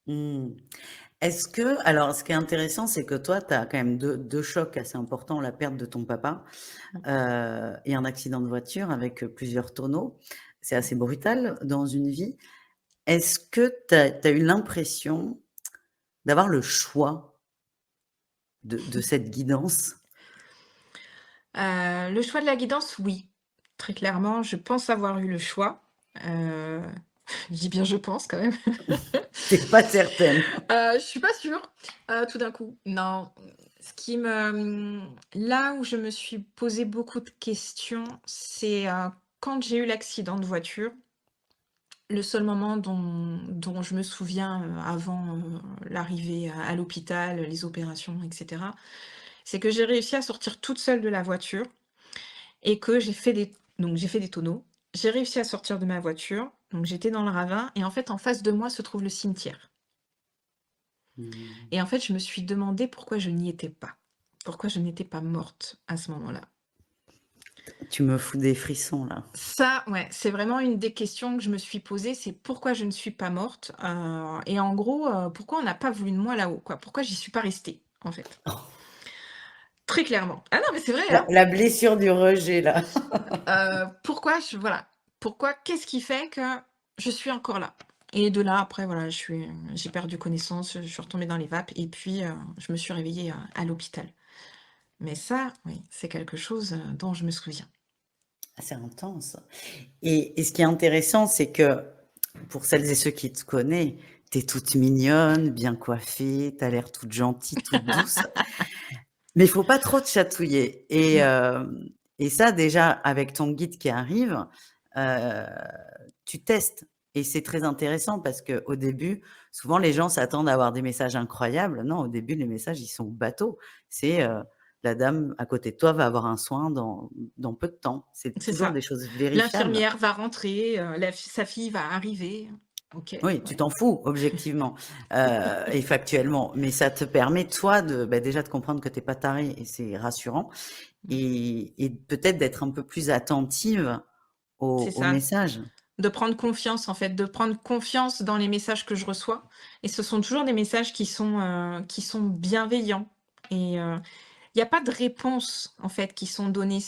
Mmh. Est-ce que alors ce qui est intéressant, c'est que toi, tu as quand même deux chocs assez importants, la perte de ton papa, Mmh. et un accident de voiture avec, plusieurs tonneaux. C'est assez brutal dans une vie. Est-ce que tu as eu l'impression d'avoir le choix de cette guidance? Le choix de la guidance, oui. Très clairement, je pense avoir eu le choix. Heu, je dis bien «je pense» quand même. Tu es pas certaine? Je suis pas sûre, tout d'un coup. Non, ce qui me là où je me suis posé beaucoup de questions, c'est, quand j'ai eu l'accident de voiture, le seul moment dont je me souviens, avant, l'arrivée à l'hôpital, les opérations et cetera, c'est que j'ai réussi à sortir toute seule de la voiture et que j'ai fait des tonneaux. J'ai réussi à sortir de ma voiture, donc j'étais dans le ravin et en fait, en face de moi se trouve le cimetière. Mmh. Et en fait, je me suis demandé pourquoi je n'y étais pas. Pourquoi je n'étais pas morte à ce moment-là. Tu me fous des frissons là. Ça, ouais, c'est vraiment une des questions que je me suis posée, c'est pourquoi je ne suis pas morte, et en gros, pourquoi on n'a pas voulu de moi là-haut, quoi? Pourquoi j'y suis pas restée, en fait? Très clairement. Ah non, mais c'est vrai, La hein? la blessure du rejet là. Pourquoi je voilà, pourquoi qu'est-ce qui fait que je suis encore là? Et de là, après, voilà, j'ai perdu connaissance, je suis retombée dans les vapes et puis, je me suis réveillée, à l'hôpital. Mais ça, oui, c'est quelque chose, dont je me souviens. C'est intense. Et ce qui est intéressant, c'est que pour celles et ceux qui te connaissent, tu es toute mignonne, bien coiffée, tu as l'air toute gentille, toute douce, mais il faut pas trop te chatouiller Non. et ça déjà avec ton guide qui arrive, heu, tu testes et c'est très intéressant parce qu'au début, souvent les gens s'attendent à avoir des messages incroyables. Non, au début, les messages, ils sont bateaux. C'est, la dame à côté de toi va avoir un soin dans peu de temps. C'est C'est toujours ça. des choses vérifiables. L'infirmière va rentrer, la fi sa fille va arriver. OK, Oui, tu ouais. t'en fous objectivement, et factuellement, mais ça te permet toi de, bah, déjà de comprendre que tu es pas tarée et c'est rassurant Mmh. et peut-être d'être un peu plus attentive C'est aux ça. messages. De prendre confiance, en fait, de prendre confiance dans les messages que je reçois et ce sont toujours des messages qui sont bienveillants et il y a pas de réponses, en fait, qui sont données.